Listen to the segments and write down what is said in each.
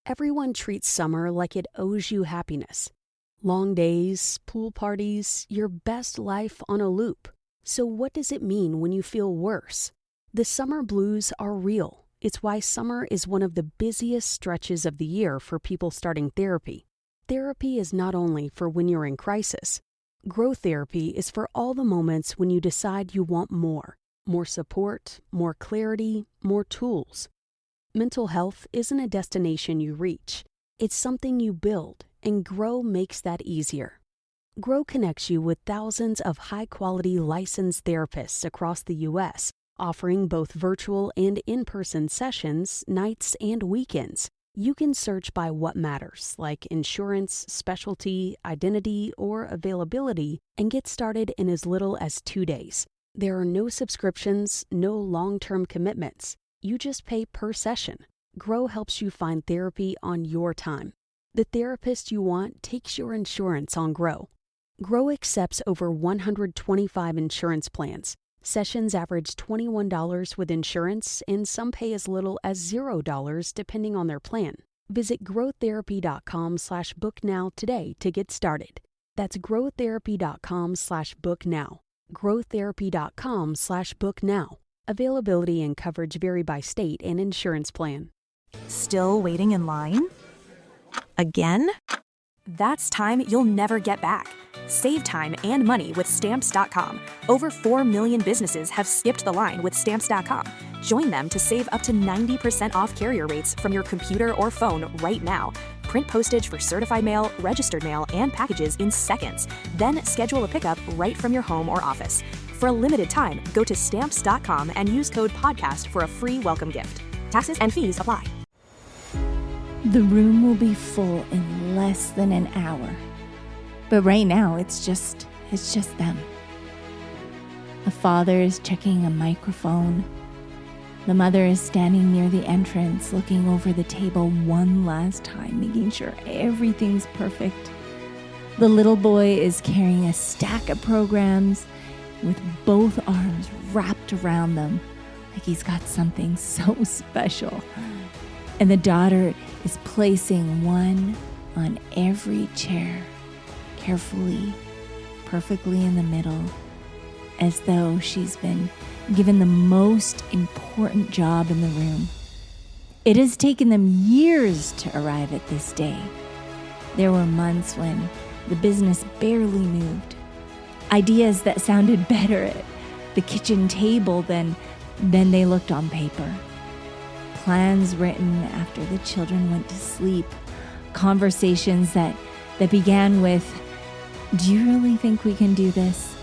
Everyone treats summer like it owes you happiness. Long days, pool parties, your best life on a loop. So what does it mean when you feel worse? The summer blues are real. It's why summer is one of the busiest stretches of the year for people starting therapy. Therapy is not only for when you're in crisis. Growth therapy is for all the moments when you decide you want more. More support, more clarity, more tools. Mental health isn't a destination you reach. It's something you build, and Grow makes that easier. Grow connects you with thousands of high-quality licensed therapists across the U.S., offering both virtual and in-person sessions, nights and weekends. You can search by what matters, like insurance, specialty, identity, or availability, and get started in as little as 2 days. There are no subscriptions, no long-term commitments. You just pay per session. Grow helps you find therapy on your time. The therapist you want takes your insurance on Grow. Grow accepts over 125 insurance plans. Sessions average $21 with insurance, and some pay as little as $0 depending on their plan. Visit growtherapy.com/book now today to get started. That's growtherapy.com/book now. growtherapy.com/book now. Availability and coverage vary by state and insurance plan. Still waiting in line? Again? That's time you'll never get back. Save time and money with Stamps.com. Over 4 million businesses have skipped the line with Stamps.com. Join them to save up to 90% off carrier rates from your computer or phone right now. Print postage for certified mail, registered mail, and packages in seconds. Then schedule a pickup right from your home or office. For a limited time, go to Stamps.com and use code PODCAST for a free welcome gift. Taxes and fees apply. The room will be full in less than an hour. But right now, it's just them. The father is checking a microphone. The mother is standing near the entrance, looking over the table one last time, making sure everything's perfect. The little boy is carrying a stack of programs with both arms wrapped around them, like he's got something so special. And the daughter is placing one on every chair, carefully, perfectly in the middle, as though she's been given the most important job in the room. It has taken them years to arrive at this day. There were months when the business barely moved. Ideas that sounded better at the kitchen table than they looked on paper. Plans written after the children went to sleep. Conversations that began with, "Do you really think we can do this?"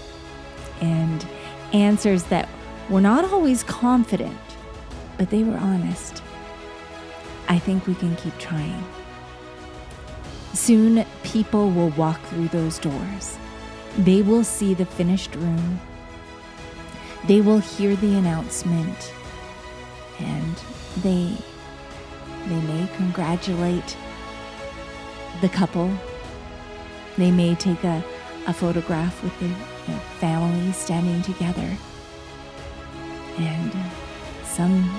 And answers that were not always confident, but they were honest. "I think we can keep trying." Soon, people will walk through those doors. They will see the finished room. They will hear the announcement, and they may congratulate the couple. They may take a photograph with the family standing together. And some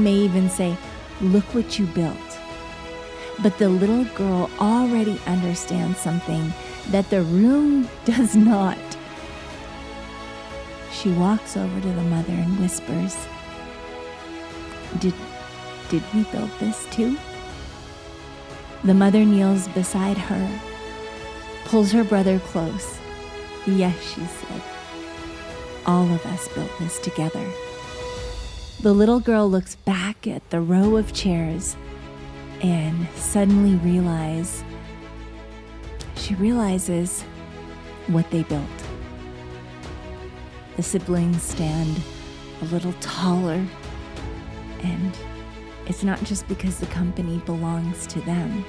may even say, "Look what you built." But the little girl already understands something that the room does not. She walks over to the mother and whispers, Did we build this too?" The mother kneels beside her, pulls her brother close. "Yes," she said. "All of us built this together." The little girl looks back at the row of chairs and suddenly realizes what they built. The siblings stand a little taller, and it's not just because the company belongs to them.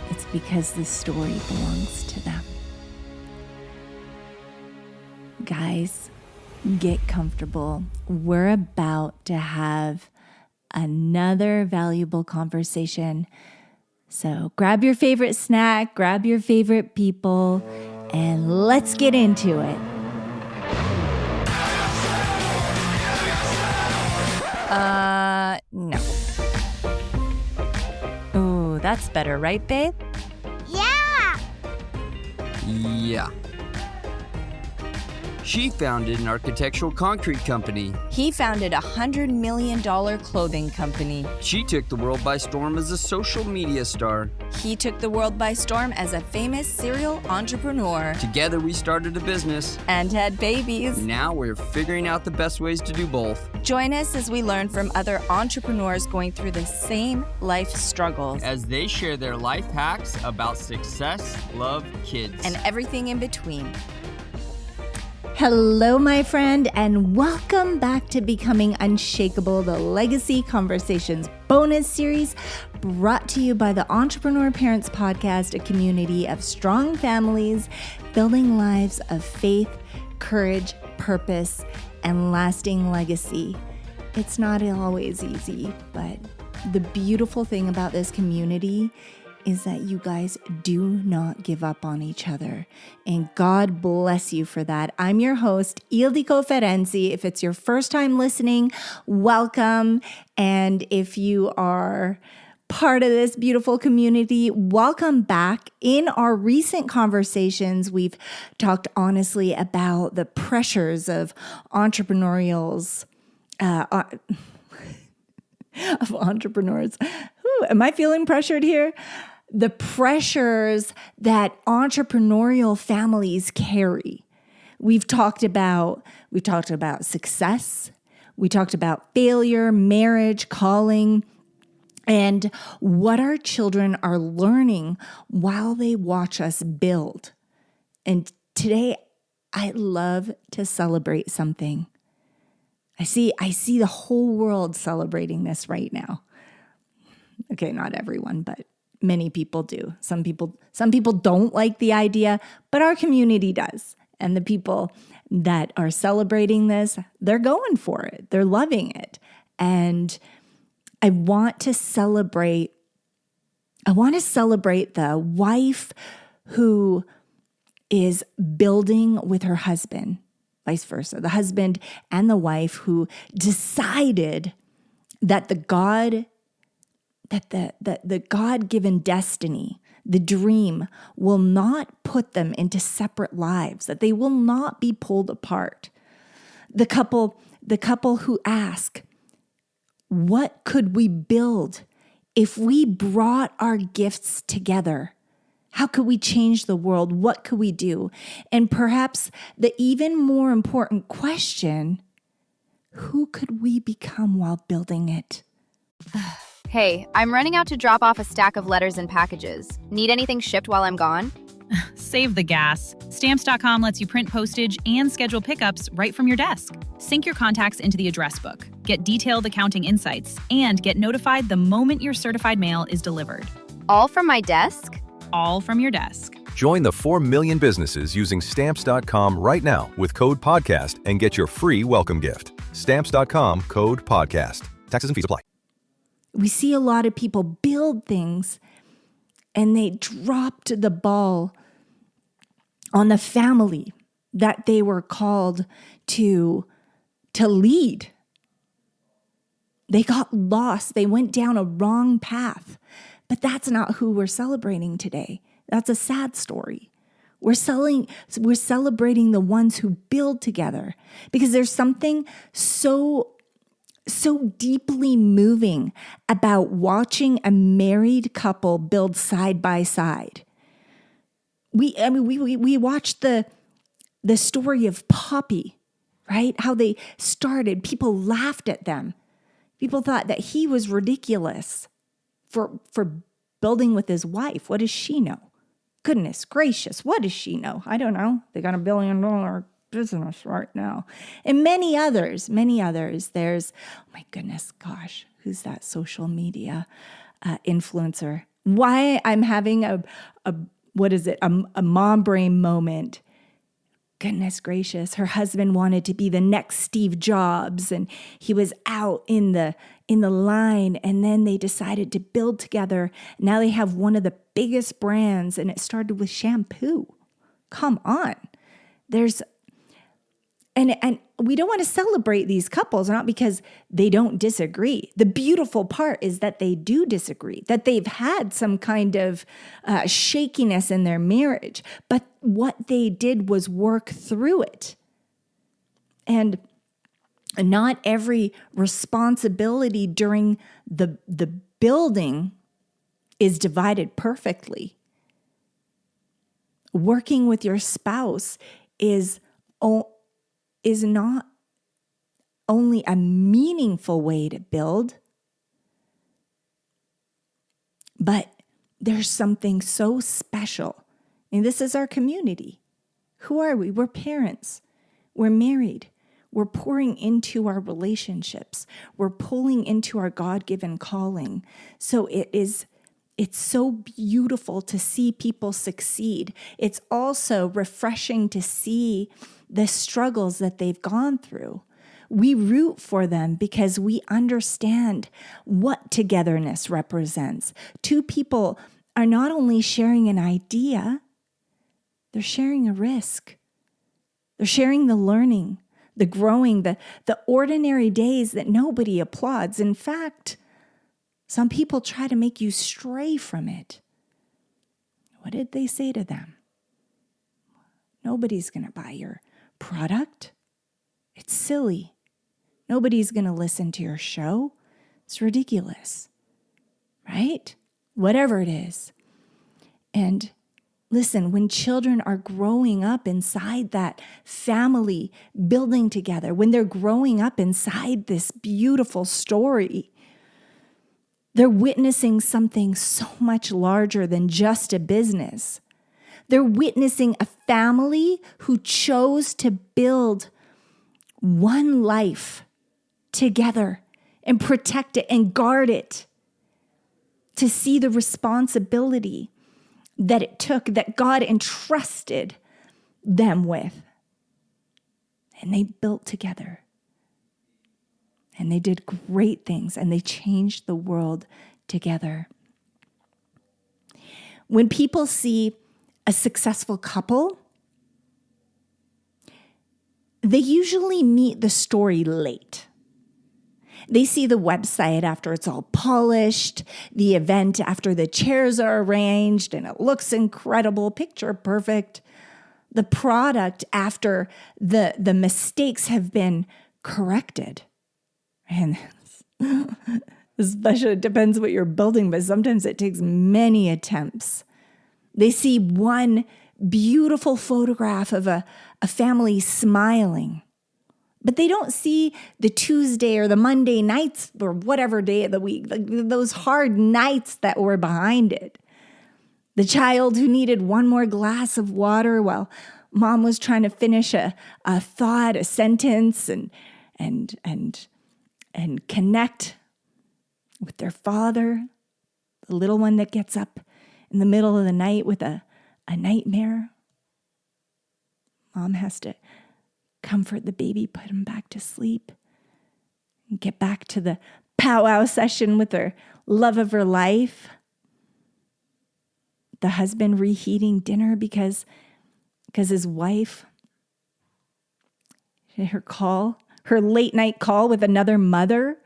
It's because the story belongs to them. Guys, get comfortable. We're about to have another valuable conversation. So grab your favorite snack, grab your favorite people, and let's get into it. No. that's better, right, babe? Yeah! Yeah. She founded an architectural concrete company. He founded a $100 million clothing company. She took the world by storm as a social media star. He took the world by storm as a famous serial entrepreneur. Together we started a business. And had babies. Now we're figuring out the best ways to do both. Join us as we learn from other entrepreneurs going through the same life struggles. As they share their life hacks about success, love, kids, and everything in between. Hello, my friend, and welcome back to Becoming Unshakable, the Legacy Conversations bonus series brought to you by the Entrepreneur Parents Podcast, a community of strong families building lives of faith, courage, purpose, and lasting legacy. It's not always easy, but the beautiful thing about this community is that you guys do not give up on each other. And God bless you for that. I'm your host, Ildiko Ferenczi. If it's your first time listening, welcome. And if you are part of this beautiful community, welcome back. In our recent conversations, we've talked honestly about the pressures of entrepreneurs. Am I feeling pressured here? The pressures that entrepreneurial families carry. We've talked about success. We talked about failure, marriage, calling, and what our children are learning while they watch us build. And today, I love to celebrate something. I see the whole world celebrating this right now. Okay, not everyone, but many people do. Some people don't like the idea, but our community does. And the people that are celebrating this, they're going for it. They're loving it. And I want to celebrate the wife who is building with her husband, vice versa. The husband and the wife who decided that the God-given destiny, the dream, will not put them into separate lives, that they will not be pulled apart. The couple who ask, what could we build if we brought our gifts together? How could we change the world? What could we do? And perhaps the even more important question, who could we become while building it? Hey, I'm running out to drop off a stack of letters and packages. Need anything shipped while I'm gone? Save the gas. Stamps.com lets you print postage and schedule pickups right from your desk. Sync your contacts into the address book, get detailed accounting insights, and get notified the moment your certified mail is delivered. All from my desk? All from your desk. Join the 4 million businesses using Stamps.com right now with code PODCAST and get your free welcome gift. Stamps.com, code PODCAST. Taxes and fees apply. We see a lot of people build things and they dropped the ball on the family that they were called to lead. They got lost. They went down a wrong path. But that's not who we're celebrating today. That's a sad story. We're celebrating the ones who build together because there's something so deeply moving about watching a married couple build side by side. We watched the story of Poppy, right? How they started. People laughed at them. People thought that he was ridiculous for building with his wife. What does she know? Goodness gracious, what does she know? I don't know. They got $1 billion business right now. And many others. There's, oh my goodness, gosh, who's that social media influencer? Why I'm having a mom brain moment. Goodness gracious, her husband wanted to be the next Steve Jobs, and he was out in the line, and then they decided to build together. Now they have one of the biggest brands, and it started with shampoo. Come on. And we don't want to celebrate these couples, not because they don't disagree. The beautiful part is that they do disagree, that they've had some kind of shakiness in their marriage, but what they did was work through it. And not every responsibility during the building is divided perfectly. Working with your spouse is not only a meaningful way to build, but there's something so special. And this is our community. Who are we? We're parents. We're married. We're pouring into our relationships. We're pulling into our God-given calling. So it's so beautiful to see people succeed. It's also refreshing to see the struggles that they've gone through. We root for them because we understand what togetherness represents. Two people are not only sharing an idea, they're sharing a risk. They're sharing the learning, the growing, the ordinary days that nobody applauds. In fact, some people try to make you stray from it. What did they say to them? Nobody's going to buy your product. It's silly. Nobody's going to listen to your show. It's ridiculous, right? Whatever it is. And listen, when children are growing up inside that family building together, when they're growing up inside this beautiful story, they're witnessing something so much larger than just a business. They're witnessing a family who chose to build one life together and protect it and guard it, to see the responsibility that it took, that God entrusted them with. And they built together. And they did great things, and they changed the world together. When people see a successful couple, they usually meet the story late. They see the website after it's all polished, the event after the chairs are arranged and it looks incredible, picture perfect, the product after the mistakes have been corrected. And especially, it depends what you're building, but sometimes it takes many attempts. They see one beautiful photograph of a family smiling, but they don't see the Tuesday or the Monday nights or whatever day of the week, those hard nights that were behind it. The child who needed one more glass of water while mom was trying to finish a thought, a sentence, and connect with their father. The little one that gets up in the middle of the night with a nightmare. Mom has to comfort the baby, put him back to sleep, and get back to the powwow session with her love of her life. The husband reheating dinner because his wife, her late night call with another mother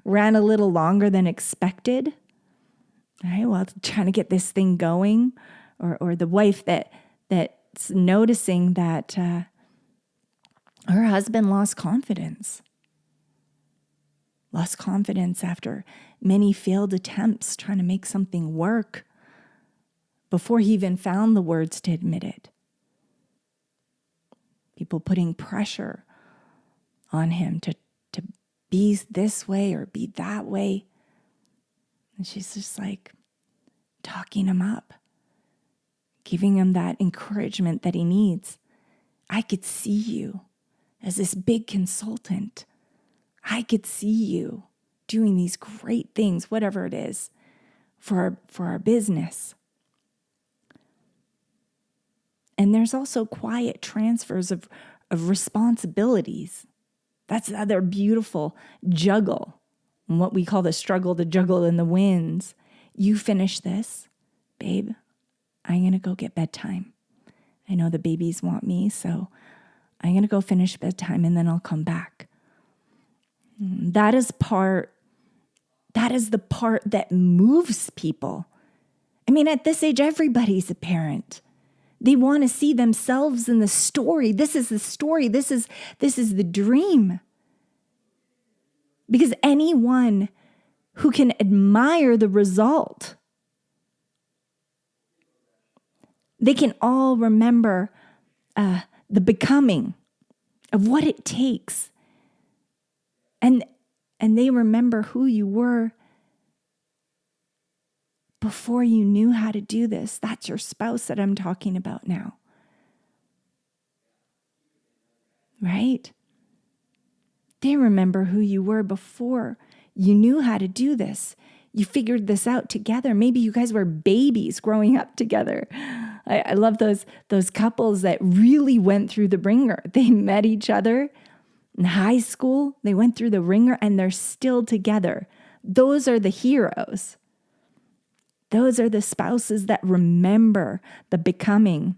ran a little longer than expected. All right, well, trying to get this thing going, or the wife that's noticing that her husband lost confidence after many failed attempts trying to make something work before he even found the words to admit it. People putting pressure on him to be this way or be that way. And she's just like talking him up, giving him that encouragement that he needs. I could see you as this big consultant. I could see you doing these great things, whatever it is, for our business. And there's also quiet transfers of responsibilities. That's the other beautiful juggle, and what we call the struggle to juggle in the wins. You finish this, babe, I'm going to go get bedtime. I know the babies want me, so I'm going to go finish bedtime and then I'll come back. That is the part that moves people. I mean, at this age, everybody's a parent. They want to see themselves in the story. This is the story. This is the dream. Because anyone who can admire the result, they can all remember the becoming of what it takes. And they remember who you were before you knew how to do this. That's your spouse that I'm talking about now. Right? They remember who you were before you knew how to do this. You figured this out together. Maybe you guys were babies growing up together. I love those couples that really went through the ringer. They met each other in high school. They went through the ringer and they're still together. Those are the heroes. Those are the spouses that remember the becoming.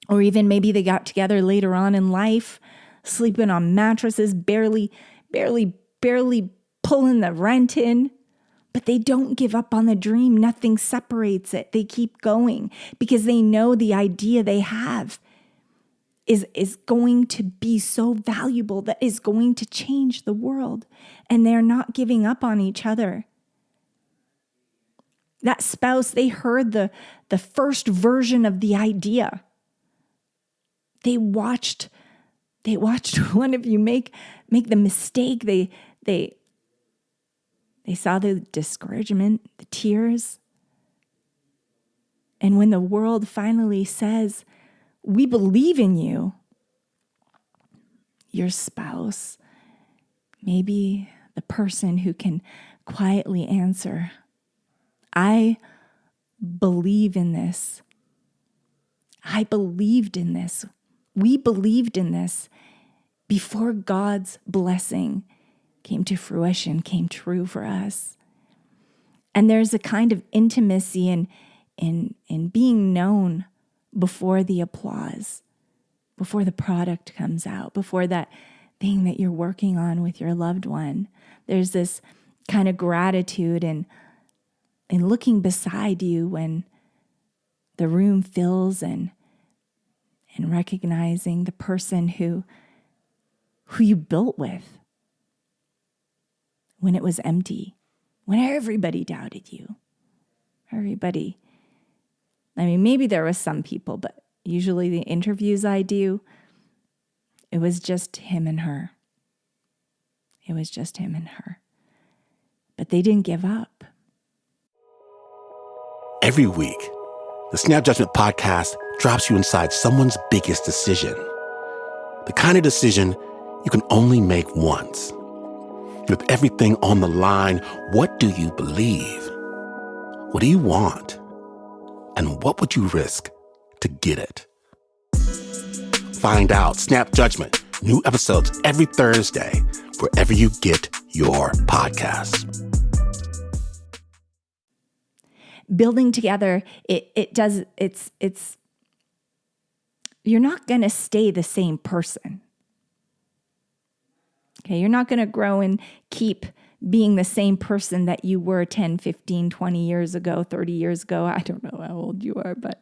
Or even maybe they got together later on in life, sleeping on mattresses, barely pulling the rent in. But they don't give up on the dream. Nothing separates it. They keep going because they know the idea they have is going to be so valuable, that is going to change the world. And they're not giving up on each other. That spouse, they heard the first version of the idea. They watched one of you make the mistake. They saw the discouragement, the tears. And when the world finally says, "We believe in you," your spouse, maybe the person who can quietly answer, "I believe in this. I believed in this. We believed in this before God's blessing came to fruition, came true for us." And there's a kind of intimacy in being known before the applause, before the product comes out, before that thing that you're working on with your loved one. There's this kind of gratitude in looking beside you when the room fills and recognizing the person who you built with when it was empty, when everybody doubted you. Everybody. I mean, maybe there was some people, but usually the interviews I do, it was just him and her. It was just him and her. But they didn't give up. Every week, the Snap Judgment Podcast drops you inside someone's biggest decision. The kind of decision you can only make once. With everything on the line, what do you believe? What do you want? And what would you risk to get it? Find out. Snap Judgment. New episodes every Thursday, wherever you get your podcasts. Building together, you're not going to stay the same person. Okay, you're not going to grow and keep being the same person that you were 10, 15, 20 years ago, 30 years ago. I don't know how old you are, but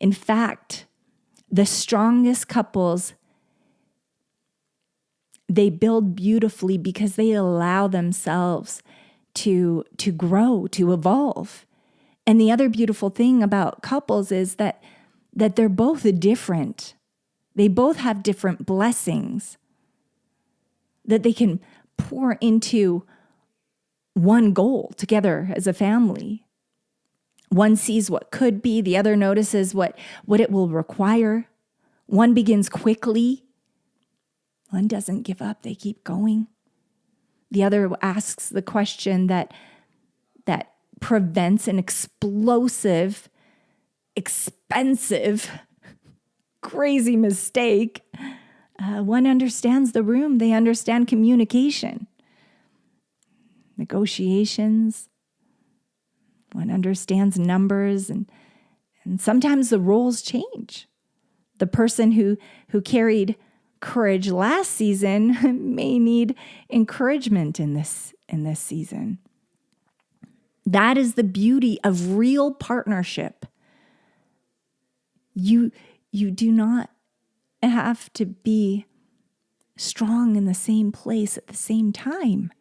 in fact, the strongest couples, they build beautifully because they allow themselves to grow, to evolve. And the other beautiful thing about couples is that they're both different. They both have different blessings that they can pour into one goal together as a family. One sees what could be, the other notices what it will require. One begins quickly. One doesn't give up, they keep going. The other asks the question that prevents an explosive, expensive, crazy mistake. One understands the room. They understand communication, negotiations. One understands numbers, and sometimes the roles change. The person who carried courage last season may need encouragement in this season. That is the beauty of real partnership. You do not have to be strong in the same place at the same time.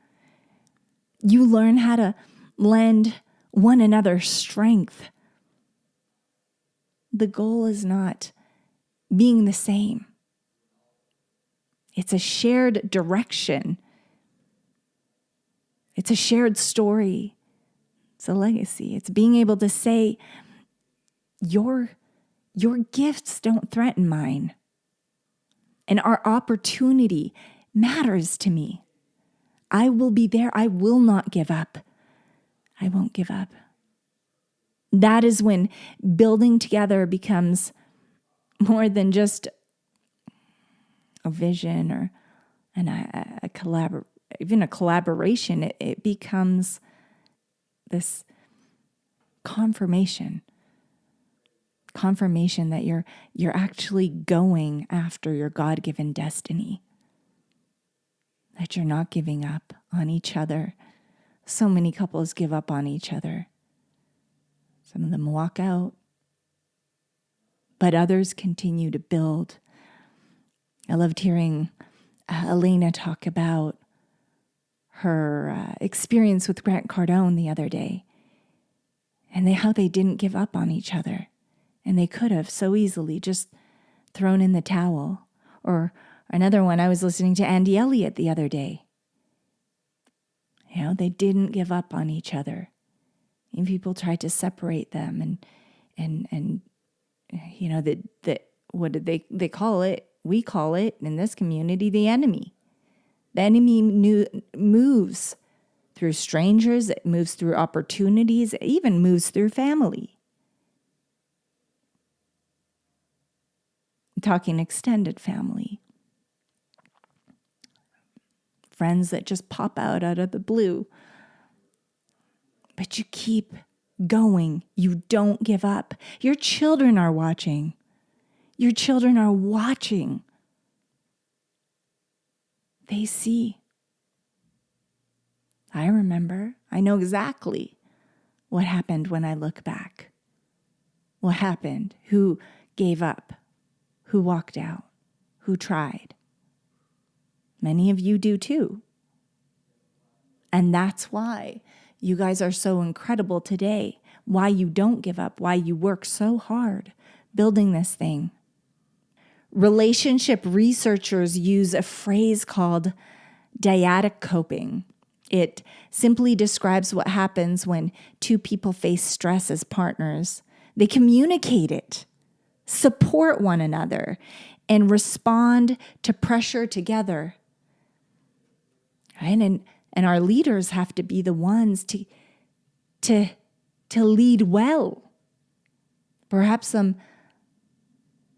You learn how to lend one another strength. The goal is not being the same. It's a shared direction. It's a shared story. It's a legacy. It's being able to say, your gifts don't threaten mine. And our opportunity matters to me. I will be there. I will not give up. I won't give up. That is when building together becomes more than just a vision or even a collaboration. It becomes this confirmation that you're actually going after your God-given destiny, that you're not giving up on each other. So many couples give up on each other. Some of them walk out, but others continue to build. I loved hearing Elena talk about her experience with Grant Cardone the other day, and how they didn't give up on each other. And they could have so easily just thrown in the towel. Or another one, I was listening to Andy Elliott the other day. They didn't give up on each other. And people tried to separate them and what did they call it? We call it in this community the enemy. The enemy moves through strangers, it moves through opportunities, it even moves through family. I'm talking extended family. Friends that just pop out of the blue. But you keep going. You don't give up. Your children are watching. Your children are watching. They see. I remember. I know exactly what happened when I look back. What happened? Who gave up? Who walked out? Who tried? Many of you do too. And that's why you guys are so incredible today. Why you don't give up. Why you work so hard building this thing. Relationship researchers use a phrase called dyadic coping. It simply describes what happens when two people face stress as partners. They communicate it, support one another, and respond to pressure together. Right? And our leaders have to be the ones to lead well. Perhaps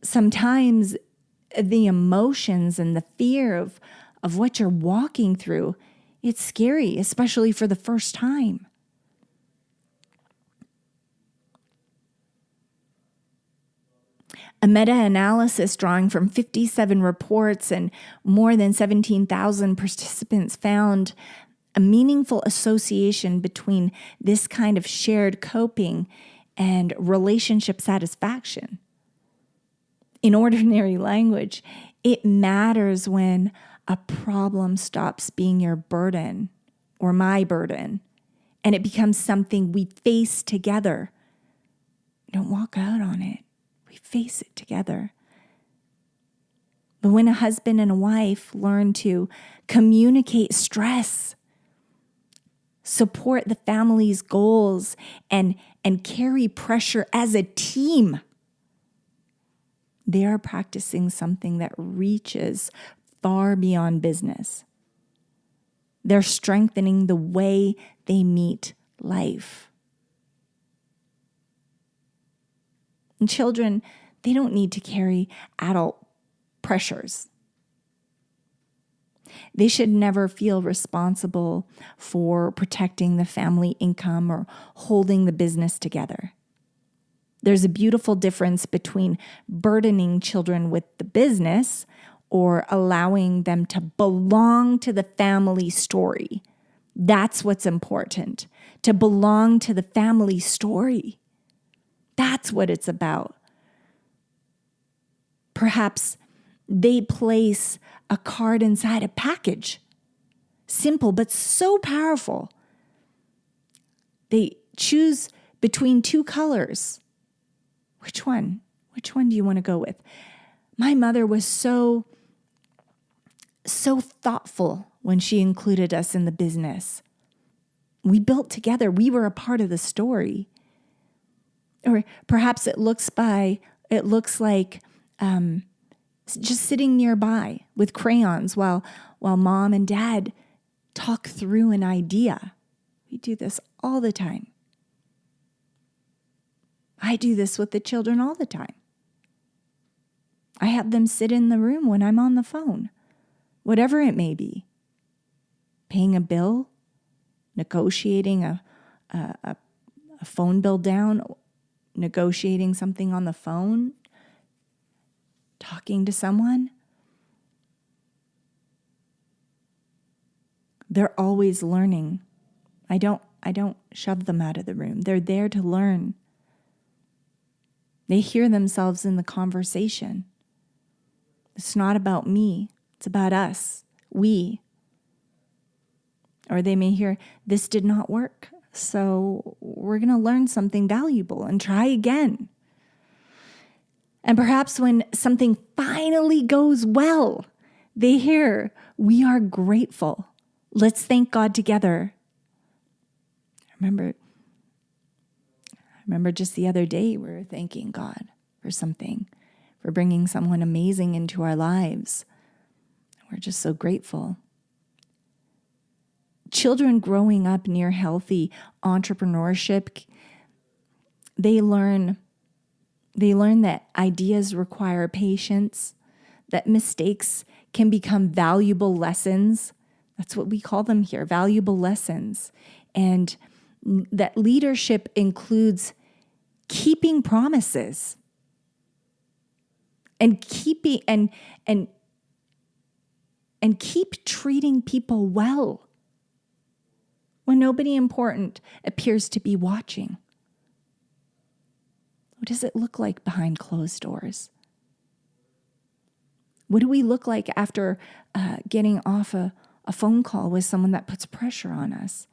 sometimes the emotions and the fear of what you're walking through, it's scary, especially for the first time. A meta-analysis drawing from 57 reports and more than 17,000 participants found a meaningful association between this kind of shared coping and relationship satisfaction. In ordinary language, it matters when a problem stops being your burden or my burden, and it becomes something we face together. Don't walk out on it. We face it together. But when a husband and a wife learn to communicate stress, support the family's goals, and carry pressure as a team, they are practicing something that reaches far beyond business. They're strengthening the way they meet life. And children, they don't need to carry adult pressures. They should never feel responsible for protecting the family income or holding the business together. There's a beautiful difference between burdening children with the business or allowing them to belong to the family story. That's what's important, to belong to the family story. That's what it's about. Perhaps they place a card inside a package. Simple, but so powerful. They choose between two colors. Which one? Which one do you want to go with? My mother was so thoughtful when she included us in the business. We built together. We were a part of the story. Or perhaps it looks like just sitting nearby with crayons while mom and dad talk through an idea. We do this all the time. I do this with the children all the time. I have them sit in the room when I'm on the phone, whatever it may be. Paying a bill, negotiating a phone bill down, negotiating something on the phone, talking to someone. They're always learning. I don't shove them out of the room. They're there to learn. They hear themselves in the conversation. It's not about me. It's about us. We. Or they may hear, this did not work, so we're going to learn something valuable and try again. And perhaps when something finally goes well, they hear, we are grateful. Let's thank God together. I remember just the other day we were thanking God for something, for bringing someone amazing into our lives. We're just so grateful. Children growing up near healthy entrepreneurship, they learn that ideas require patience, that mistakes can become valuable lessons. That's what we call them here, valuable lessons. And that leadership includes keeping promises and keep treating people well when nobody important appears to be watching. What does it look like behind closed doors? What do we look like after getting off a phone call with someone that puts pressure on us?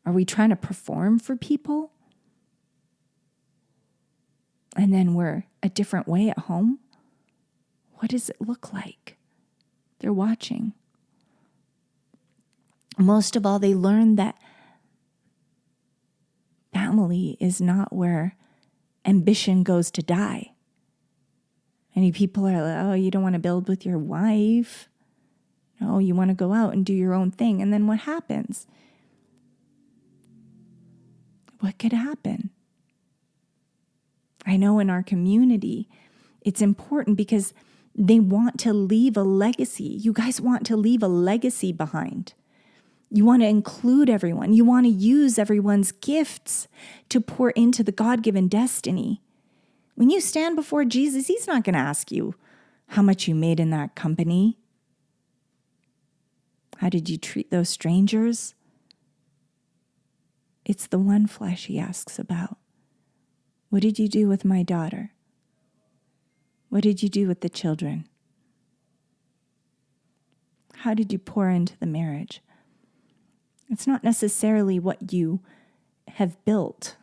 Are we trying to perform for people? And then we're a different way at home? What does it look like? They're watching. Most of all, they learn that family is not where ambition goes to die. Many people are like, oh, you don't want to build with your wife. No, you want to go out and do your own thing. And then what happens? What could happen? I know in our community, it's important because they want to leave a legacy. You guys want to leave a legacy behind. You want to include everyone. You want to use everyone's gifts to pour into the God-given destiny. When you stand before Jesus, he's not going to ask you how much you made in that company. How did you treat those strangers? It's the one flesh he asks about. What did you do with my daughter? What did you do with the children? How did you pour into the marriage? It's not necessarily what you have built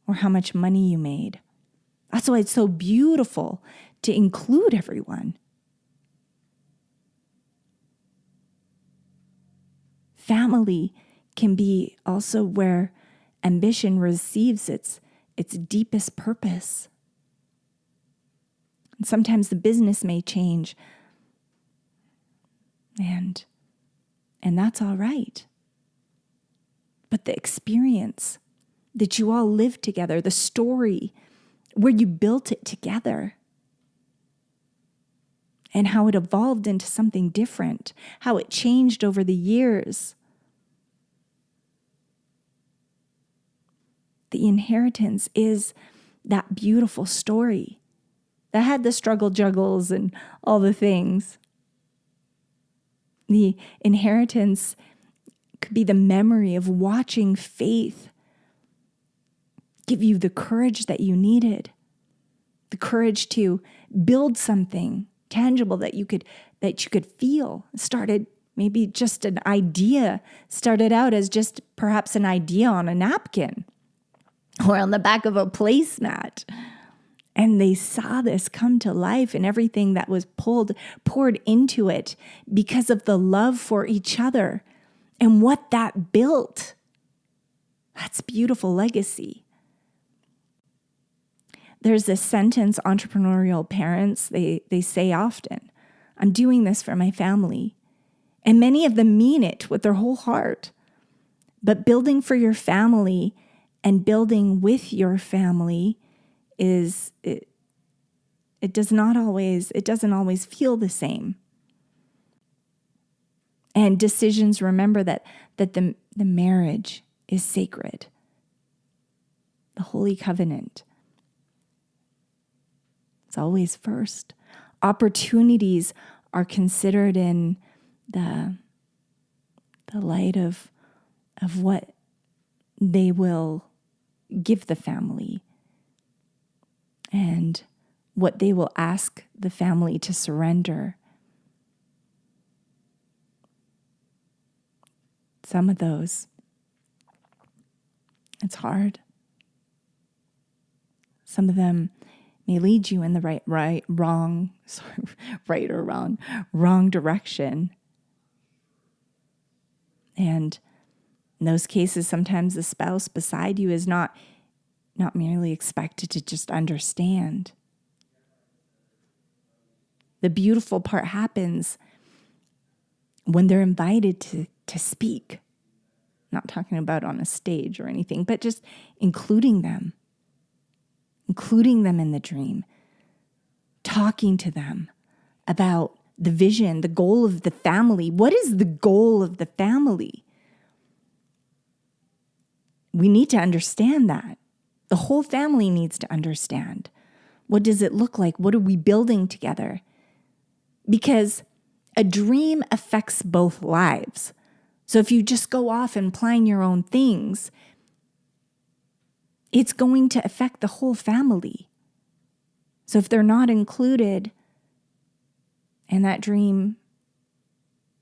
or how much money you made. That's why it's so beautiful to include everyone. Family can be also where ambition receives its deepest purpose. And sometimes the business may change, and that's all right. But the experience that you all lived together, the story where you built it together, and how it evolved into something different, how it changed over the years. The inheritance is that beautiful story that had the struggle juggles and all the things. The inheritance could be the memory of watching faith give you the courage that you needed, the courage to build something tangible that you could feel. It started maybe just an idea, started out as just perhaps an idea on a napkin or on the back of a placemat. And they saw this come to life and everything that was poured into it because of the love for each other and what that built. That's beautiful legacy. There's this sentence entrepreneurial parents, they say often, I'm doing this for my family. And many of them mean it with their whole heart. But building for your family and building with your family it doesn't always feel the same. And decisions, remember that the marriage is sacred. The Holy Covenant. It's always first. Opportunities are considered in the light of what they will give the family and what they will ask the family to surrender. Some of those, it's hard. Some of them may lead you in the wrong direction. And in those cases, sometimes the spouse beside you is not merely expected to just understand. The beautiful part happens when they're invited to speak. Not talking about on a stage or anything, but just including them in the dream, talking to them about the vision, the goal of the family. What is the goal of the family? We need to understand that. The whole family needs to understand. What does it look like? What are we building together? Because a dream affects both lives. So if you just go off and plan your own things, it's going to affect the whole family. So if they're not included and that dream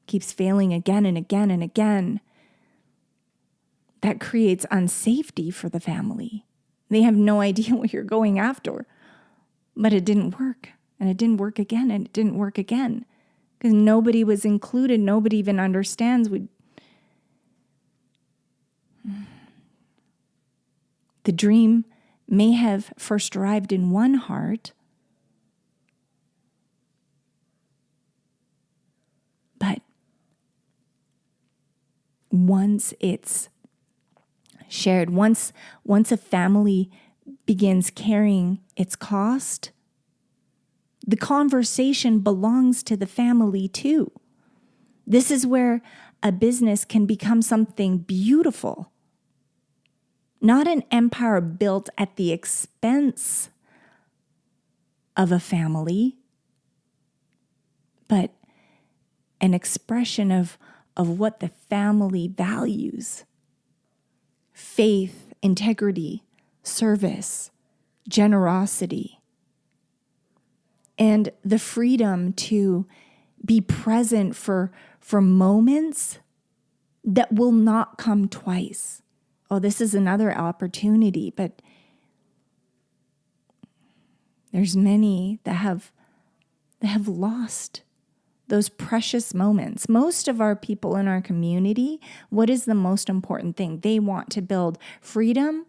keeps failing again and again and again, that creates unsafety for the family. They have no idea what you're going after. But it didn't work. And it didn't work again. And it didn't work again. Because nobody was included. Nobody even understands. The dream may have first arrived in one heart, but once it's shared, once a family begins carrying its cost, the conversation belongs to the family too. This is where a business can become something beautiful. Not an empire built at the expense of a family, but an expression of what the family values. Faith, integrity, service, generosity, and the freedom to be present for moments that will not come twice. Oh, this is another opportunity, but there's many that have lost those precious moments. Most of our people in our community, what is the most important thing? They want to build freedom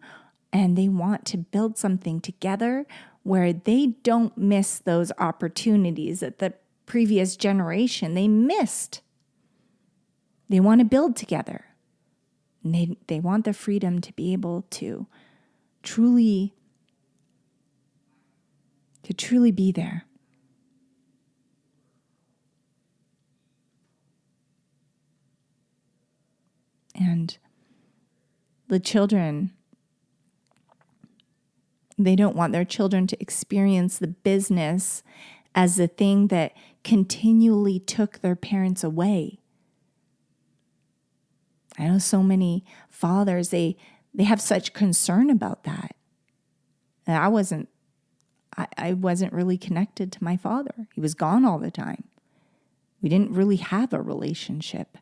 and they want to build something together where they don't miss those opportunities that the previous generation they missed. They want to build together. And they want the freedom to be able to truly be there. And the children, they don't want their children to experience the business as the thing that continually took their parents away. I know so many fathers, they have such concern about that. And I wasn't really connected to my father. He was gone all the time. We didn't really have a relationship.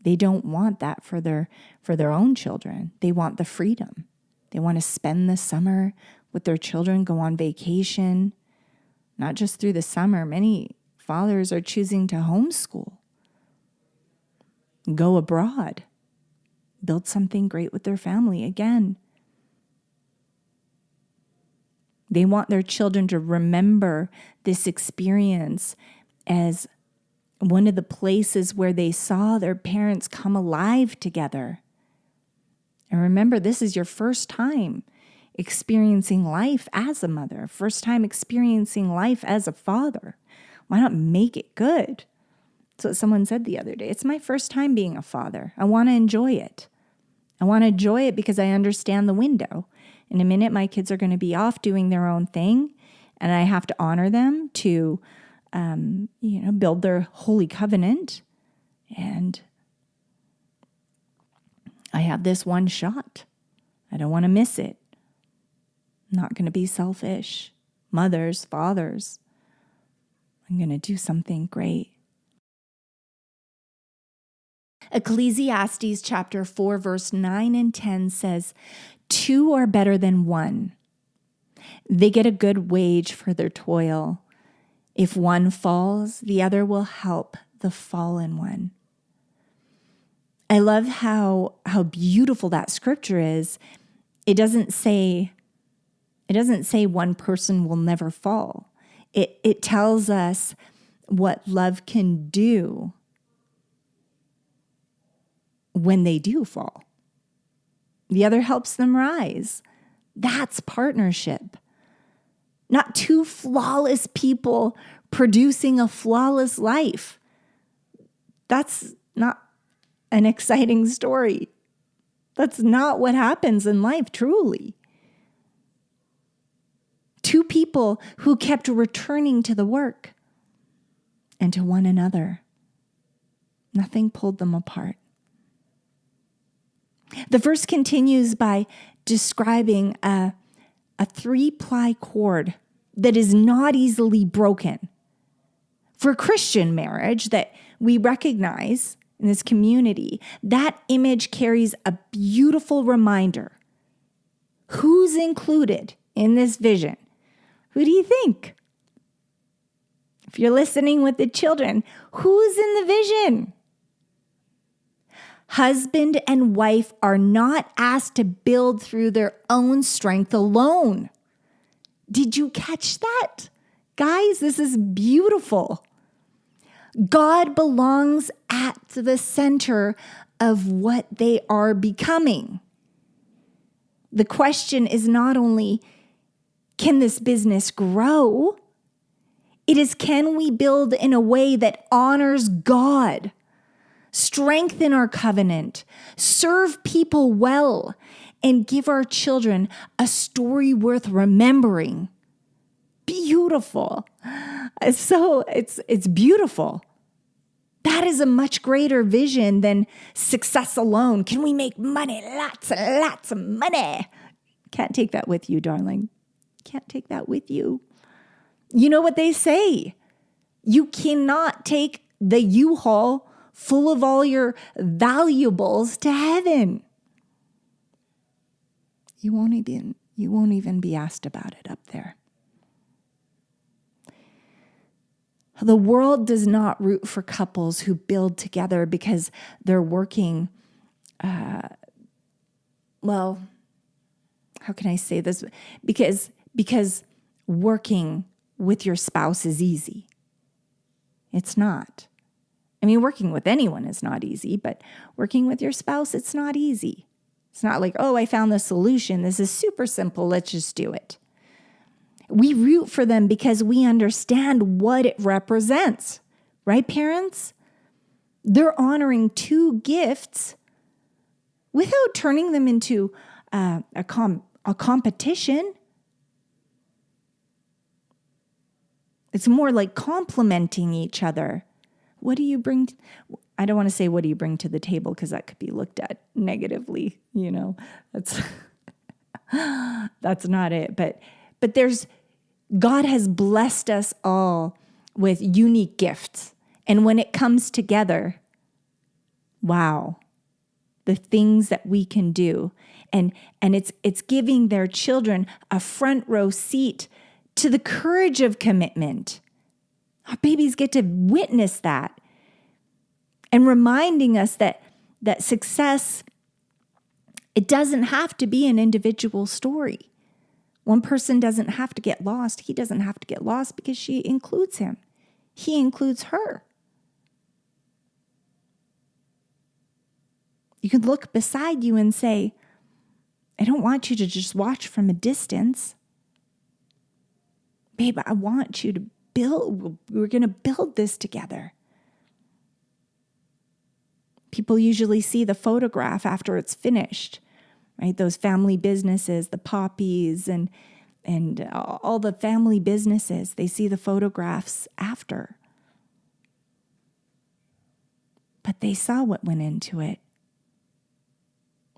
They don't want that for their own children. They want the freedom. They want to spend the summer with their children, go on vacation, not just through the summer. Many fathers are choosing to homeschool, go abroad, build something great with their family again. They want their children to remember this experience as one of the places where they saw their parents come alive together. And remember, this is your first time experiencing life as a mother, first time experiencing life as a father. Why not make it good? That's what someone said the other day. It's my first time being a father. I want to enjoy it. I want to enjoy it because I understand the window. In a minute, my kids are going to be off doing their own thing, and I have to honor them to, build their holy covenant. And I have this one shot. I don't want to miss it. I'm not going to be selfish. Mothers, fathers, I'm going to do something great. Ecclesiastes chapter 4, verse 9 and 10 says, 2 are better than 1. They get a good wage for their toil. If one falls, the other will help the fallen one. I love how beautiful that scripture is. It doesn't say one person will never fall. It tells us what love can do when they do fall. The other helps them rise. That's partnership. Not 2 flawless people producing a flawless life. That's not an exciting story. That's not what happens in life, truly. 2 people who kept returning to the work and to one another. Nothing pulled them apart. The verse continues by describing a 3-ply cord that is not easily broken. For Christian marriage that we recognize in this community, that image carries a beautiful reminder. Who's included in this vision? Who do you think? If you're listening with the children, who's in the vision? Husband and wife are not asked to build through their own strength alone. Did you catch that? Guys, this is beautiful. God belongs at the center of what they are becoming. The question is not only, can this business grow? It is, can we build in a way that honors God? Strengthen our covenant, serve people well, and give our children a story worth remembering. Beautiful. So it's beautiful. That is a much greater vision than success alone. Can we make money? Lots and lots of money. Can't take that with you, darling. Can't take that with you. You know what they say. You cannot take the U-Haul full of all your valuables to heaven. You won't even be asked about it up there. The world does not root for couples who build together because they're working, how can I say this? Because working with your spouse is easy. It's not. I mean, working with anyone is not easy, but working with your spouse, it's not easy. It's not like, oh, I found the solution. This is super simple. Let's just do it. We root for them because we understand what it represents. Right, parents? They're honoring 2 gifts without turning them into a competition. It's more like complementing each other. What do you bring? I don't want to say, what do you bring to the table? Because that could be looked at negatively, that's, that's not it. But God has blessed us all with unique gifts. And when it comes together, wow, the things that we can do. And it's giving their children a front row seat to the courage of commitment. Our babies get to witness that. And reminding us that success, it doesn't have to be an individual story. One person doesn't have to get lost. He doesn't have to get lost because she includes him. He includes her. You can look beside you and say, I don't want you to just watch from a distance. Babe, I want you to build. We're going to build this together. People usually see the photograph after it's finished, right? Those family businesses, the Poppies and all the family businesses, they see the photographs after. But they saw what went into it.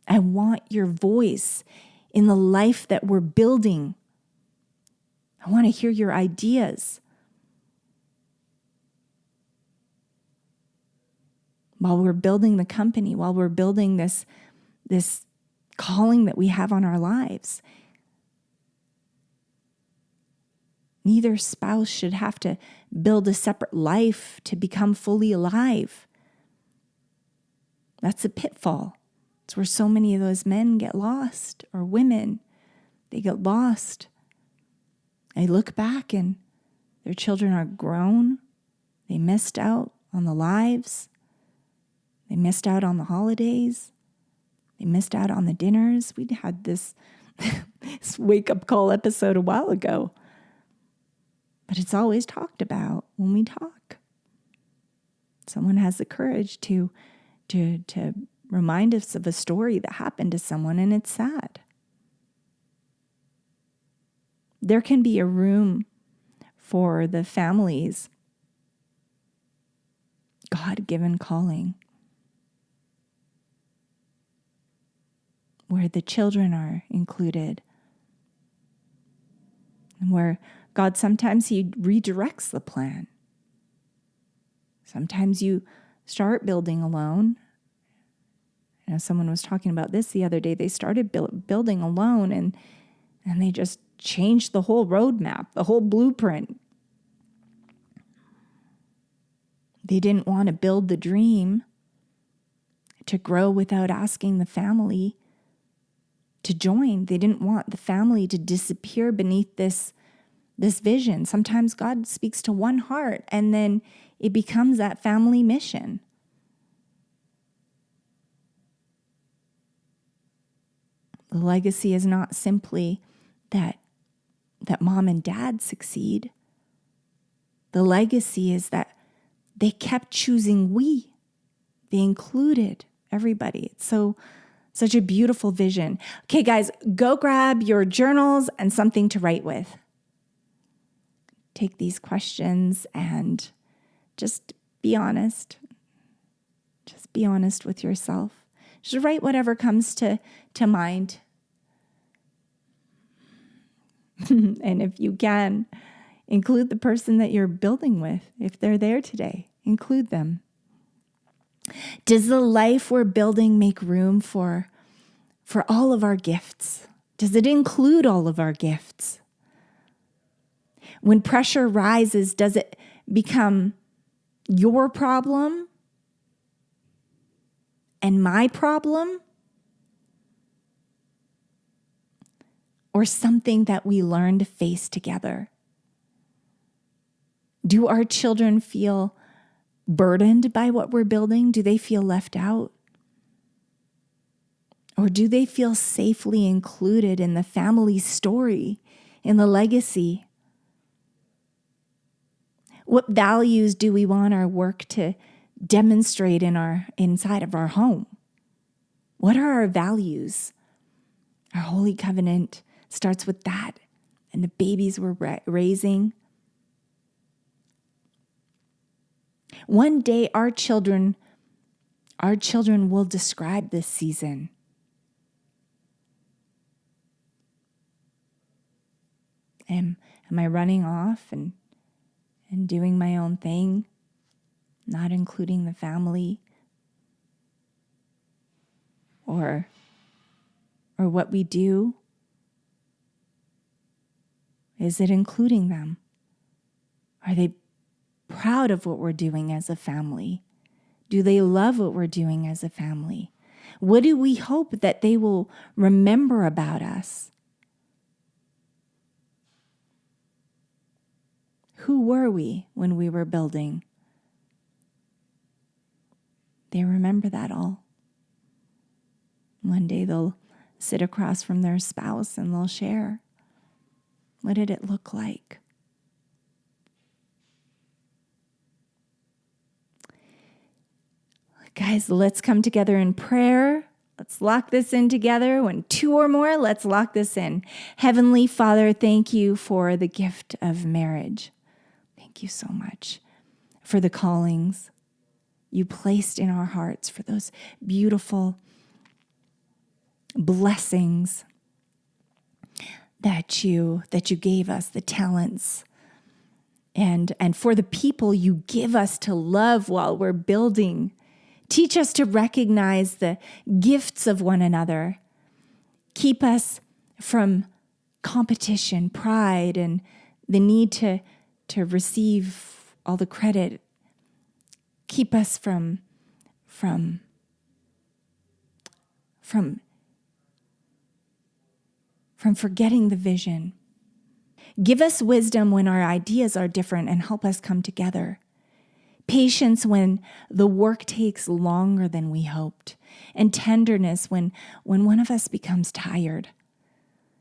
I want your voice in the life that we're building. I want to hear your ideas. While we're building the company, while we're building this calling that we have on our lives. Neither spouse should have to build a separate life to become fully alive. That's a pitfall. It's where so many of those men get lost, or women, they get lost. They look back and their children are grown. They missed out on the lives. They missed out on the holidays. They missed out on the dinners. We had this wake-up call episode a while ago. But it's always talked about when we talk. Someone has the courage to remind us of a story that happened to someone, and it's sad. There can be a room for the family's God-given calling, where the children are included, and where God, sometimes he redirects the plan. Sometimes you start building alone. Someone was talking about this the other day. They started building alone, and they just changed the whole roadmap, the whole blueprint. They didn't want to build the dream to grow without asking the family to join. They didn't want the family to disappear beneath this vision. Sometimes God speaks to one heart, and then it becomes that family mission. The legacy is not simply that mom and dad succeed. The legacy is that they kept choosing we. They included everybody. It's such a beautiful vision. Okay, guys, go grab your journals and something to write with. Take these questions and just be honest. Just be honest with yourself. Just write whatever comes to mind. And if you can, include the person that you're building with. If they're there today, include them. Does the life we're building make room for all of our gifts? Does it include all of our gifts? When pressure rises, does it become your problem and my problem? Or something that we learn to face together? Do our children feel burdened by what we're building? Do they feel left out? Or do they feel safely included in the family story, in the legacy? What values do we want our work to demonstrate inside of our home? What are our values? Our Holy Covenant starts with that, and the babies we're raising. One day our children Our children will describe this season. Am I running off and doing my own thing, not including the family? Or what we do? Is it including them? Are they proud of what we're doing as a family? Do they love what we're doing as a family? What do we hope that they will remember about us? Who were we when we were building? They remember that all. One day they'll sit across from their spouse and they'll share. What did it look like? Guys, let's come together in prayer. Let's lock this in together. When two or more, let's lock this in. Heavenly Father, thank you for the gift of marriage. Thank you so much for the callings you placed in our hearts, for those beautiful blessings that you gave us, the talents, and for the people you give us to love while we're building. Teach us to recognize the gifts of one another. Keep us from competition, pride, and the need to receive all the credit. Keep us from forgetting the vision. Give us wisdom when our ideas are different and help us come together. Patience when the work takes longer than we hoped, and tenderness when one of us becomes tired.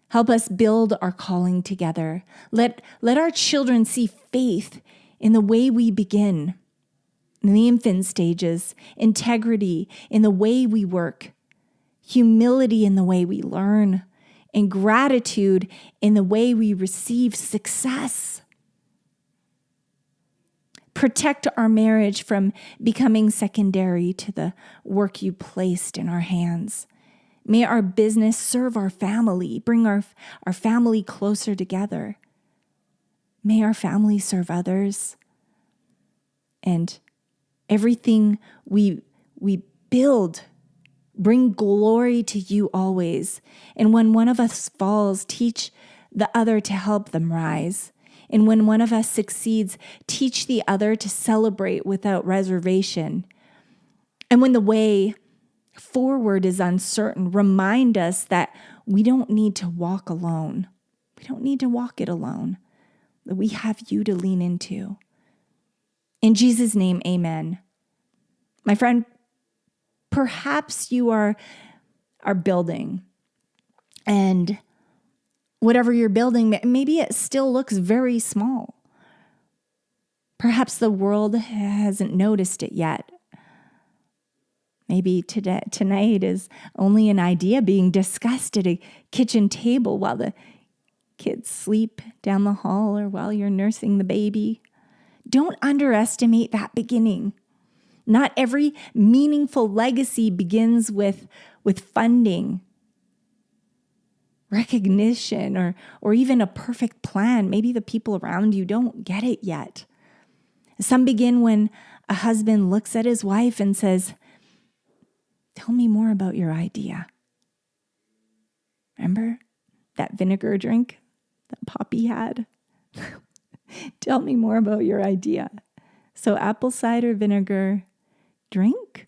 Help us build our calling together. Let our children see faith in the way we begin, in the infant stages, integrity in the way we work, humility in the way we learn, and gratitude in the way we receive success. Protect our marriage from becoming secondary to the work you placed in our hands. May our business serve our family, bring our family closer together. May our family serve others. And everything we build, bring glory to you always. And when one of us falls, teach the other to help them rise. And when one of us succeeds, teach the other to celebrate without reservation. And when the way forward is uncertain, remind us that we don't need to walk alone. We don't need to walk it alone. That we have you to lean into. In Jesus' name, amen. My friend, perhaps you are building, and whatever you're building, maybe it still looks very small. Perhaps the world hasn't noticed it yet. Maybe tonight is only an idea being discussed at a kitchen table while the kids sleep down the hall or while you're nursing the baby. Don't underestimate that beginning. Not every meaningful legacy begins with funding, recognition, or even a perfect plan. Maybe the people around you don't get it yet. Some begin when a husband looks at his wife and says, "Tell me more about your idea." Remember that vinegar drink that Poppy had? Tell me more about your idea. So apple cider vinegar drink?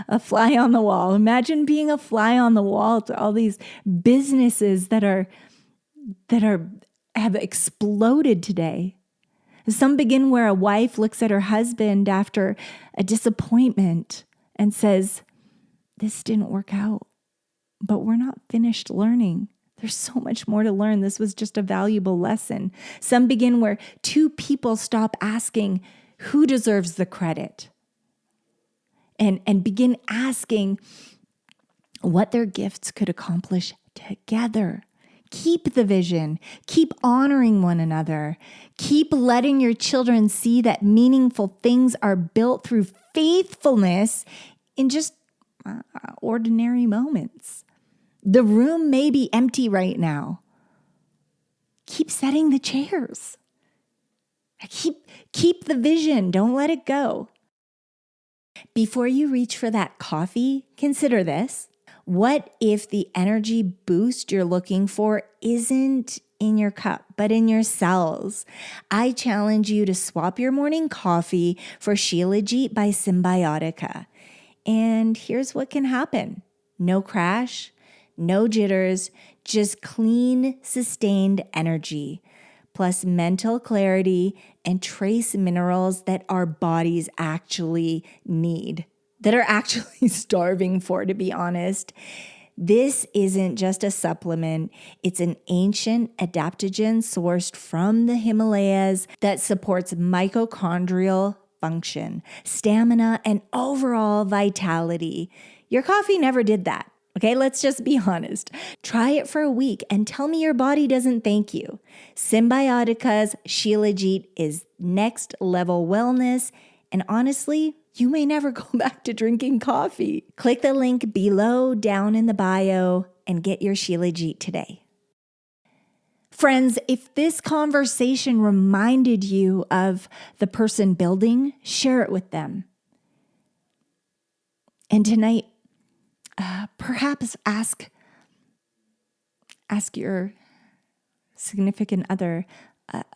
A fly on the wall. Imagine being a fly on the wall to all these businesses that have exploded today. Some begin where a wife looks at her husband after a disappointment and says, "This didn't work out, but we're not finished learning. There's so much more to learn. This was just a valuable lesson." Some begin where two people stop asking who deserves the credit and begin asking what their gifts could accomplish together. Keep the vision. Keep honoring one another. Keep letting your children see that meaningful things are built through faithfulness in just ordinary moments. The room may be empty right now. Keep setting the chairs. Keep the vision. Don't let it go. Before you reach for that coffee, consider this. What if the energy boost you're looking for isn't in your cup, but in your cells? I challenge you to swap your morning coffee for Shilajit by Symbiotica. And here's what can happen. No crash, no jitters, just clean, sustained energy, plus mental clarity and trace minerals that our bodies actually need, that are actually starving for, to be honest. This isn't just a supplement. It's an ancient adaptogen sourced from the Himalayas that supports mitochondrial function, stamina, and overall vitality. Your coffee never did that. Okay, let's just be honest. Try it for a week and tell me your body doesn't thank you. Symbiotica's Shilajit is next level wellness, and honestly, you may never go back to drinking coffee. Click the link below down in the bio and get your Shilajit today. Friends, if this conversation reminded you of the person building, share it with them. And tonight, perhaps ask your significant other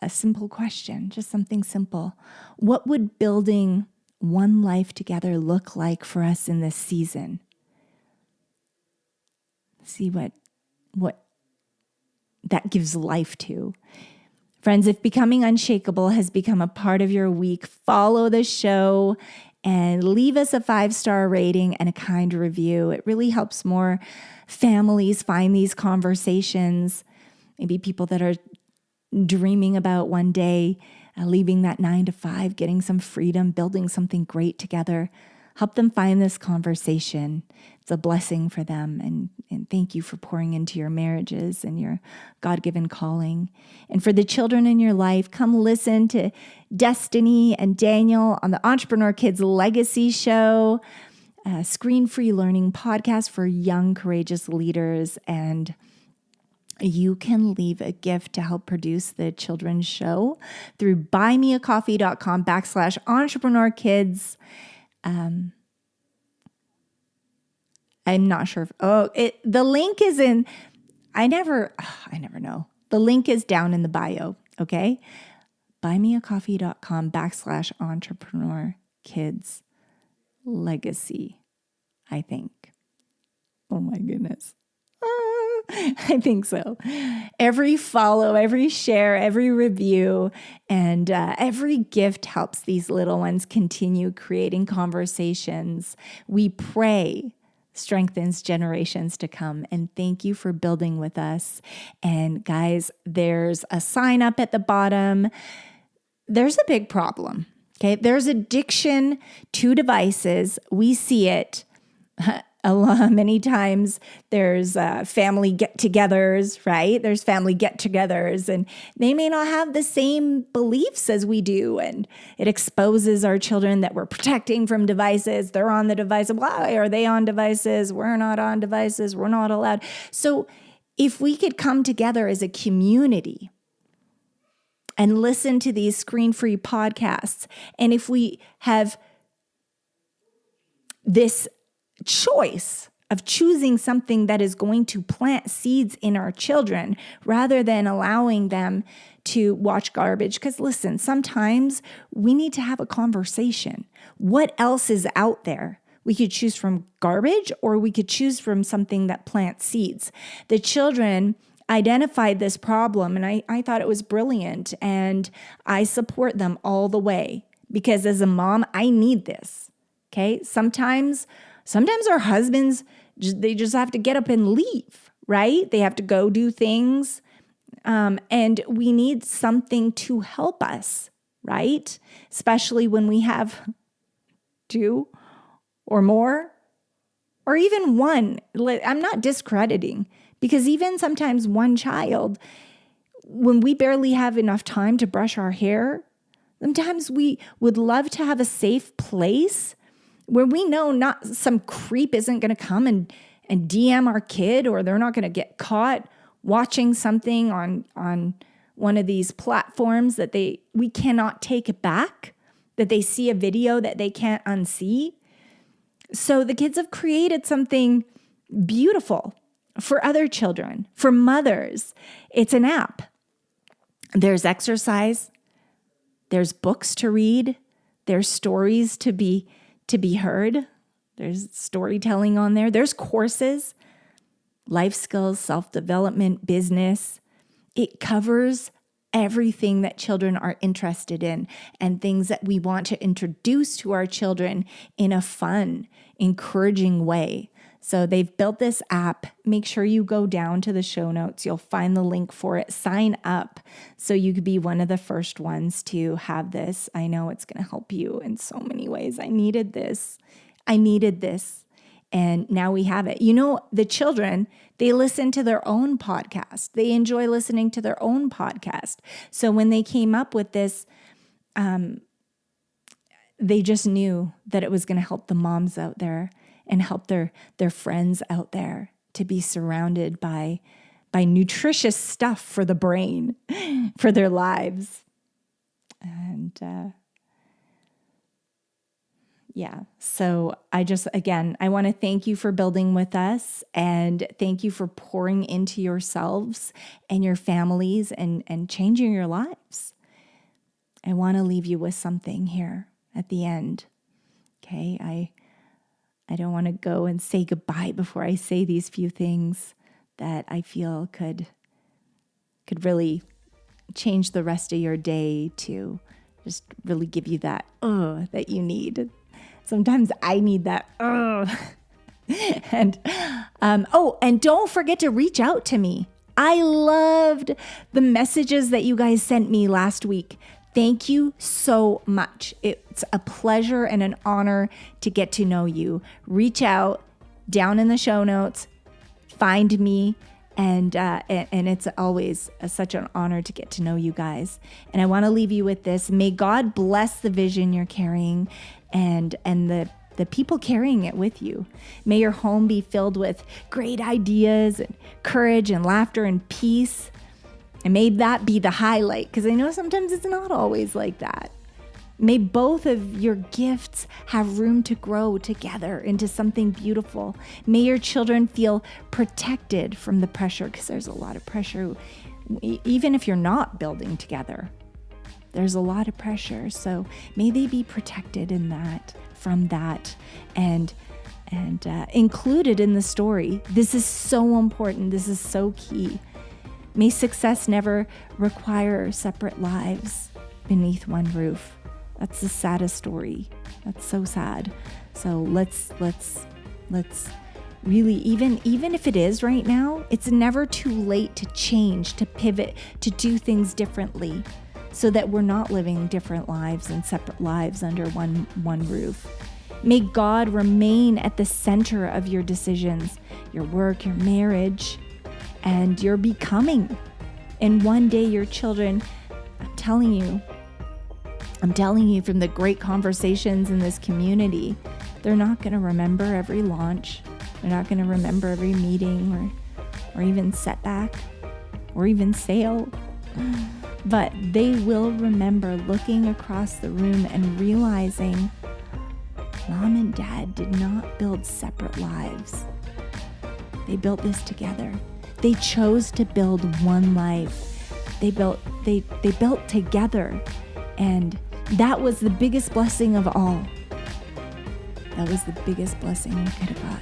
a simple question, just something simple. What would building one life together look like for us in this season? See what that gives life to. Friends, if Becoming Unshakable has become a part of your week, follow the show and leave us a 5-star rating and a kind review. It really helps more families find these conversations. Maybe people that are dreaming about one day leaving that 9 to 5, getting some freedom, building something great together. Help them find this conversation. It's a blessing for them. And thank you for pouring into your marriages and your God-given calling. And for the children in your life, come listen to Destiny and Daniel on the Entrepreneur Kids Legacy Show, a screen-free learning podcast for young, courageous leaders. And you can leave a gift to help produce the children's show through buymeacoffee.com/entrepreneurkids. I'm not sure if, the link is in, I never know. The link is down in the bio, okay? buymeacoffee.com/entrepreneurkids legacy, I think. Oh my goodness. I think so. Every follow, every share, every review, and every gift helps these little ones continue creating conversations. We pray strengthens generations to come. And thank you for building with us. And guys, there's a sign up at the bottom. There's a big problem. Okay. There's addiction to devices. We see it many times. There's family get-togethers, right? There's family get-togethers, and they may not have the same beliefs as we do. And it exposes our children that we're protecting from devices. They're on the device. Why are they on devices? We're not on devices. We're not allowed. So if we could come together as a community and listen to these screen-free podcasts, and if we have this choice of choosing something that is going to plant seeds in our children rather than allowing them to watch garbage. Because listen, sometimes we need to have a conversation. What else is out there? We could choose from garbage, or we could choose from something that plants seeds. The children identified this problem, and I thought it was brilliant, and I support them all the way, because as a mom, I need this. Okay? Sometimes our husbands, they just have to get up and leave, right? They have to go do things. And we need something to help us, right? Especially when we have 2 or more, or even 1. I'm not discrediting, because even sometimes 1 child, when we barely have enough time to brush our hair, sometimes we would love to have a safe place where we know not some creep isn't going to come and DM our kid, or they're not going to get caught watching something on one of these platforms that we cannot take it back, that they see a video that they can't unsee. So the kids have created something beautiful for other children, for mothers. It's an app. There's exercise, there's books to read, there's stories to be heard, there's storytelling on there, there's courses, life skills, self-development, business. It covers everything that children are interested in and things that we want to introduce to our children in a fun, encouraging way. So they've built this app. Make sure you go down to the show notes. You'll find the link for it. Sign up so you could be one of the first ones to have this. I know it's going to help you in so many ways. I needed this. And now we have it. You know, the children, they listen to their own podcast. They enjoy listening to their own podcast. So when they came up with this, they just knew that it was going to help the moms out there and help their friends out there to be surrounded by nutritious stuff for the brain, for their lives. And so I want to thank you for building with us, and thank you for pouring into yourselves and your families and changing your lives. I want to leave you with something here at the end. Okay, I don't want to go and say goodbye before I say these few things that I feel could really change the rest of your day, to just really give you that that you need. Sometimes I need that and don't forget to reach out to me. I loved the messages that you guys sent me last week. Thank you so much. It's a pleasure and an honor to get to know you. Reach out down in the show notes, find me, and it's always such an honor to get to know you guys. And I want to leave you with this. May God bless the vision you're carrying and the people carrying it with you. May your home be filled with great ideas and courage and laughter and peace. And may that be the highlight, because I know sometimes it's not always like that. May both of your gifts have room to grow together into something beautiful. May your children feel protected from the pressure, because there's a lot of pressure, even if you're not building together. There's a lot of pressure. So may they be protected from that, and included in the story. This is so important. This is so key. May success never require separate lives beneath one roof. That's the saddest story. That's so sad. So let's really, even if it is right now, it's never too late to change, to pivot, to do things differently, so that we're not living different lives and separate lives under one roof. May God remain at the center of your decisions, your work, your marriage, and your becoming. And one day your children, I'm telling you from the great conversations in this community, they're not going to remember every launch. They're not going to remember every meeting or even setback or even sale. But they will remember looking across the room and realizing Mom and Dad did not build separate lives. They built this together. They chose to build one life. They built together. And that was the biggest blessing of all. That was the biggest blessing we could have got.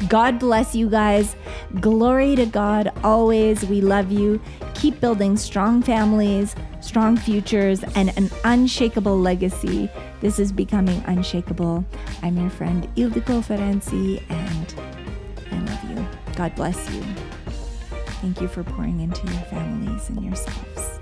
God bless you guys. Glory to God always. We love you. Keep building strong families, strong futures, and an unshakable legacy. This is Becoming Unshakable. I'm your friend Ildiko Ferenczi, and I love you. God bless you. Thank you for pouring into your families and yourselves.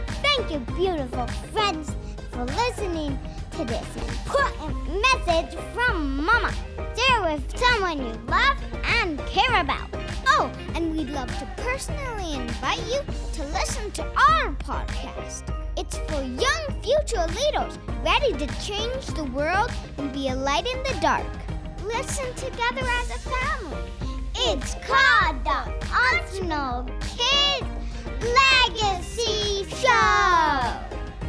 Thank you, beautiful friends, for listening to this important message from Mama. Share with someone you love and care about. Oh, and we'd love to personally invite you to listen to our podcast. It's It's for young future leaders ready to change the world and be a light in the dark. Listen together as a family. It's called the Arsenal Kids Legacy Show.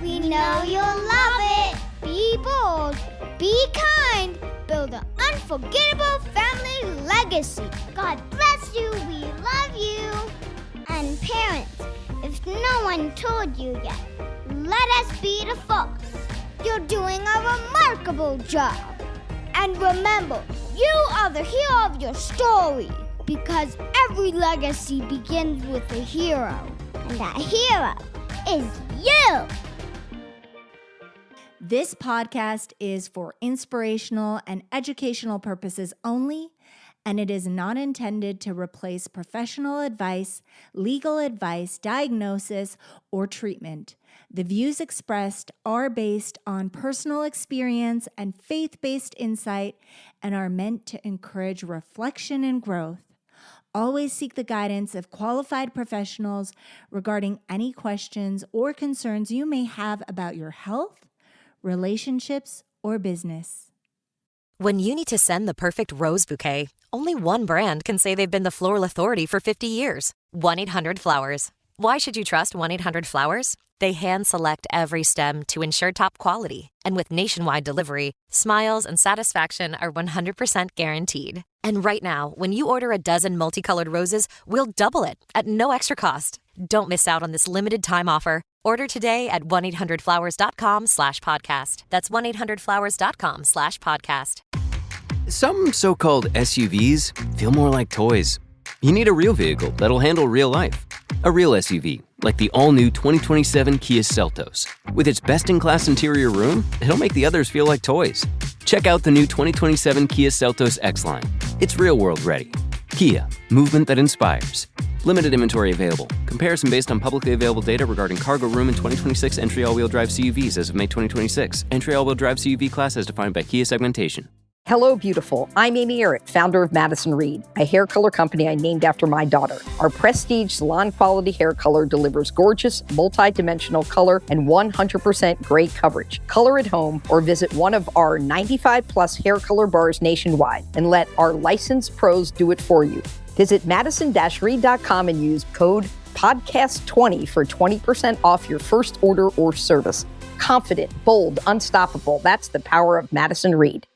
We know you'll love it. Be bold, be kind, build an unforgettable family legacy. God bless you, we love you. And parents, if no one told you yet, let us be the first. You're doing a remarkable job. And remember, you are the hero of your story, because every legacy begins with a hero. And that hero is you. This podcast is for inspirational and educational purposes only, and it is not intended to replace professional advice, legal advice, diagnosis, or treatment. The views expressed are based on personal experience and faith-based insight and are meant to encourage reflection and growth. Always seek the guidance of qualified professionals regarding any questions or concerns you may have about your health, relationships, or business. When you need to send the perfect rose bouquet, only one brand can say they've been the floral authority for 50 years. 1-800-Flowers. Why should you trust 1-800-Flowers? They hand-select every stem to ensure top quality. And with nationwide delivery, smiles and satisfaction are 100% guaranteed. And right now, when you order a dozen multicolored roses, we'll double it at no extra cost. Don't miss out on this limited time offer. Order today at 1-800-Flowers.com/podcast. That's 1-800-Flowers.com/podcast. Some so-called SUVs feel more like toys. You need a real vehicle that'll handle real life. A real SUV, like the all-new 2027 Kia Seltos. With its best-in-class interior room, it'll make the others feel like toys. Check out the new 2027 Kia Seltos X-Line. It's real-world ready. Kia, movement that inspires. Limited inventory available. Comparison based on publicly available data regarding cargo room and 2026 entry all-wheel drive CUVs as of May 2026. Entry all-wheel drive CUV class as defined by Kia segmentation. Hello, beautiful. I'm Amy Eric, founder of Madison Reed, a hair color company I named after my daughter. Our prestige salon quality hair color delivers gorgeous, multi-dimensional color and 100% gray coverage. Color at home or visit one of our 95 plus hair color bars nationwide and let our licensed pros do it for you. Visit madison-reed.com and use code podcast20 for 20% off your first order or service. Confident, bold, unstoppable. That's the power of Madison Reed.